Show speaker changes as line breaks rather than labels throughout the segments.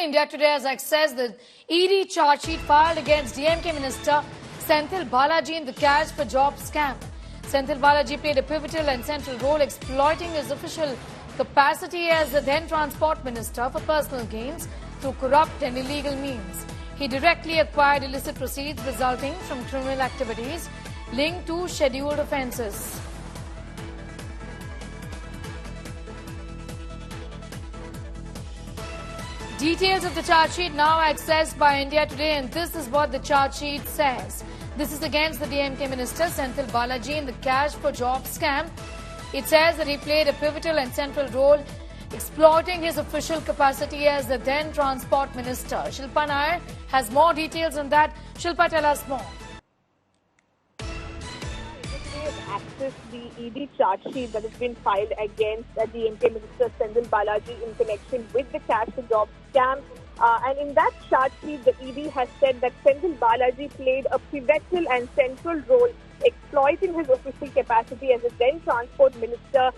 India Today has accessed the ED charge sheet filed against DMK Minister Senthil Balaji in the cash for job scam. Senthil Balaji played a pivotal and central role exploiting his official capacity as the then Transport Minister for personal gains through corrupt and illegal means. He directly acquired illicit proceeds resulting from criminal activities linked to scheduled offences. Details of the charge sheet now accessed by India Today, and this is what the charge sheet says. This is against the DMK Minister Senthil Balaji in the cash for job scam. It says that he played a pivotal and central role exploiting his official capacity as the then Transport Minister. Shilpa Nair has more details on that. Shilpa, tell us more.
Access the ED charge sheet that has been filed against DMK Minister Senthil Balaji in connection with the cash for job scam. And in that charge sheet, the ED has said that Senthil Balaji played a pivotal and central role exploiting his official capacity as a then Transport Minister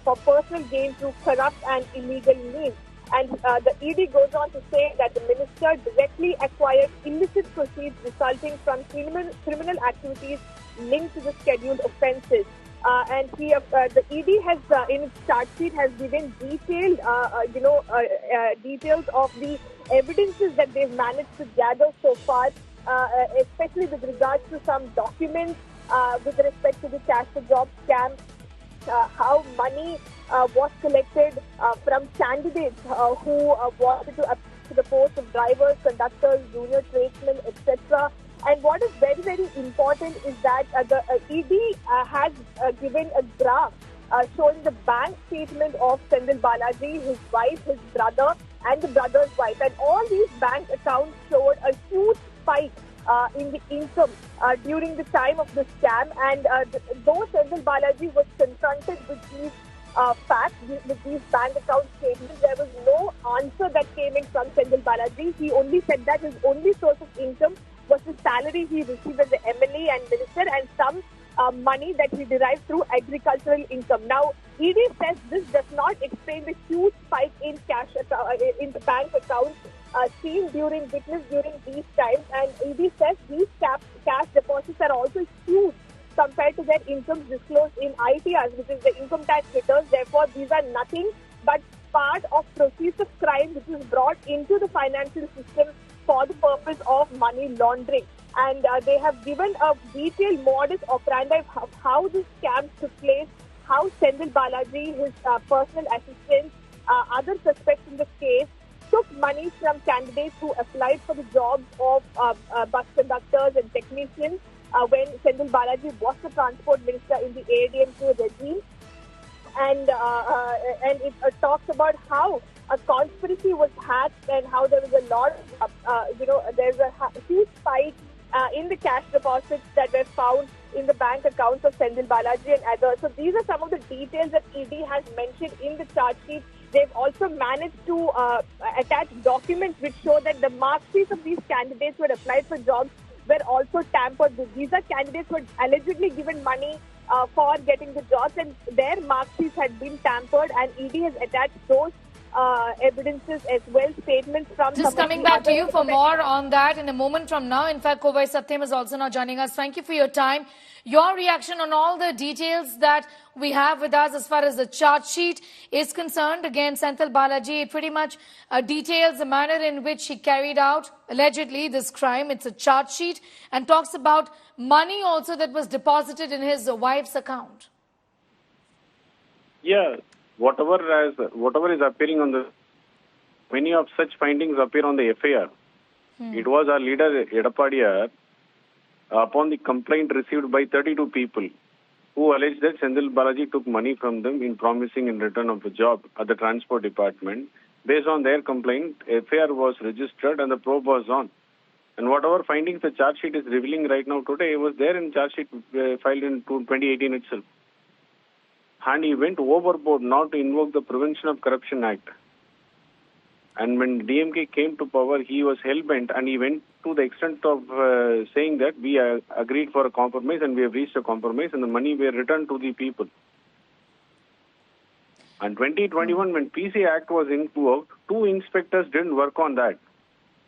for personal gain through corrupt and illegal means. And the ED goes on to say that the minister directly acquired illicit proceeds resulting from criminal activities linked to the scheduled offences. And the ED has, in its charge sheet, has given detailed, details of the evidences that they've managed to gather so far, especially with regards to some documents with respect to the cash for job scam, how money was collected from candidates who wanted to apply to the post of drivers, conductors, junior tradesmen, etc. And what is very, very important is that the ED has given a graph showing the bank statement of Senthil Balaji, his wife, his brother, and the brother's wife. And all these bank accounts showed a huge spike in the income during the time of the scam. And though Senthil Balaji was confronted with these facts, with these bank account statements, there was no answer that came in from Senthil Balaji. He only said that his only source of income was the salary he received as the MLA and minister and some money that he derived through agricultural income. Now, ED says this does not explain the huge spike in cash in the bank accounts witnessed during these times. And ED says these cash deposits are also huge compared to their incomes disclosed in ITRs, which is the income tax returns. Therefore, these are nothing but part of proceeds of crime which is brought into the financial system for the purpose of money laundering. And they have given a detailed modus operandi of how this scam took place, how Senthil Balaji, his personal assistants, other suspects in the case, took money from candidates who applied for the jobs of bus conductors and technicians when Senthil Balaji was the transport minister in the ADMK regime. And it talks about how a conspiracy was hatched and how there was a lot of, there's a huge spike in the cash deposits that were found in the bank accounts of Senthil Balaji and others. So these are some of the details that ED has mentioned in the charge sheet. They've also managed to attach documents which show that the mark sheets of these candidates who had applied for jobs were also tampered with. These are candidates who had allegedly given money for getting the jobs, and their mark sheets had been tampered, and ED has attached those evidences as well, statements from...
Just coming back to you for more on that in a moment from now. In fact, Kovai Satyam is also now joining us. Thank you for your time. Your reaction on all the details that we have with us as far as the charge sheet is concerned. Again, Senthil Balaji, it pretty much details the manner in which he carried out, allegedly, this crime. It's a charge sheet and talks about money also that was deposited in his wife's account.
Yeah. Whatever is appearing on the, many of such findings appear on the FIR. It was our leader, Edapadiyar, upon the complaint received by 32 people who alleged that Senthil Balaji took money from them in promising in return of a job at the transport department. Based on their complaint, FIR was registered and the probe was on. And whatever findings the charge sheet is revealing right now today was there in charge sheet filed in 2018 itself. And he went overboard not to invoke the Prevention of Corruption Act. And when DMK came to power, he was hell-bent, and he went to the extent of saying that we agreed for a compromise and we have reached a compromise and the money were returned to the people. And 2021, when PC Act was invoked, 2 inspectors didn't work on that.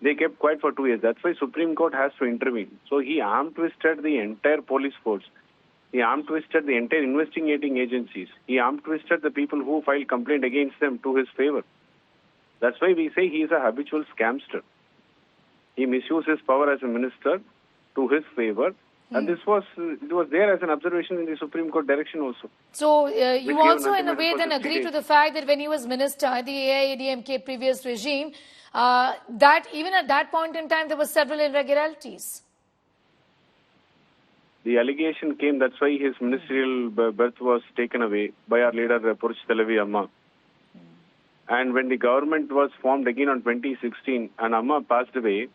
They kept quiet for 2 years. That's why Supreme Court has to intervene. So he arm-twisted the entire police force. He arm-twisted the entire investigating agencies. He arm-twisted the people who filed complaint against them to his favor. That's why we say he is a habitual scamster. He misused his power as a minister to his favor. And it was there as an observation in the Supreme Court direction also.
So you also in a way
for
then
60
agree
days.
to the fact that when he was minister, the AIADMK previous regime, that even at that point in time there were several irregularities.
The allegation came, that's why his ministerial berth was taken away by our leader, Purush Talavi Amma. And when the government was formed again on 2016 and Amma passed away,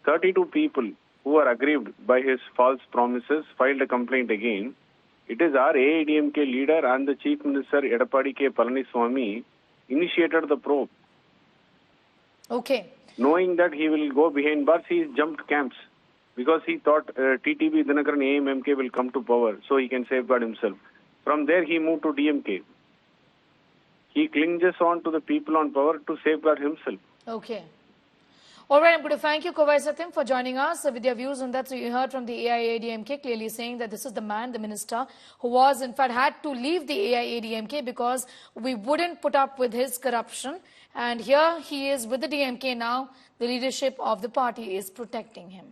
32 people who were aggrieved by his false promises filed a complaint again. It is our AIADMK leader and the Chief Minister, Edapadi K. Palaniswamy, initiated the probe.
Okay.
Knowing that he will go behind bars, he jumped camps because he thought TTB Dinakaran AMMK will come to power so he can safeguard himself. From there, he moved to DMK. He clings on to the people on power to safeguard himself.
Okay. All right, I'm going to thank you, Kovai Satyam, for joining us with your views on that. So you heard from the AIADMK clearly saying that this is the man, the minister, who was in fact had to leave the AIADMK because we wouldn't put up with his corruption. And here he is with the DMK now. The leadership of the party is protecting him.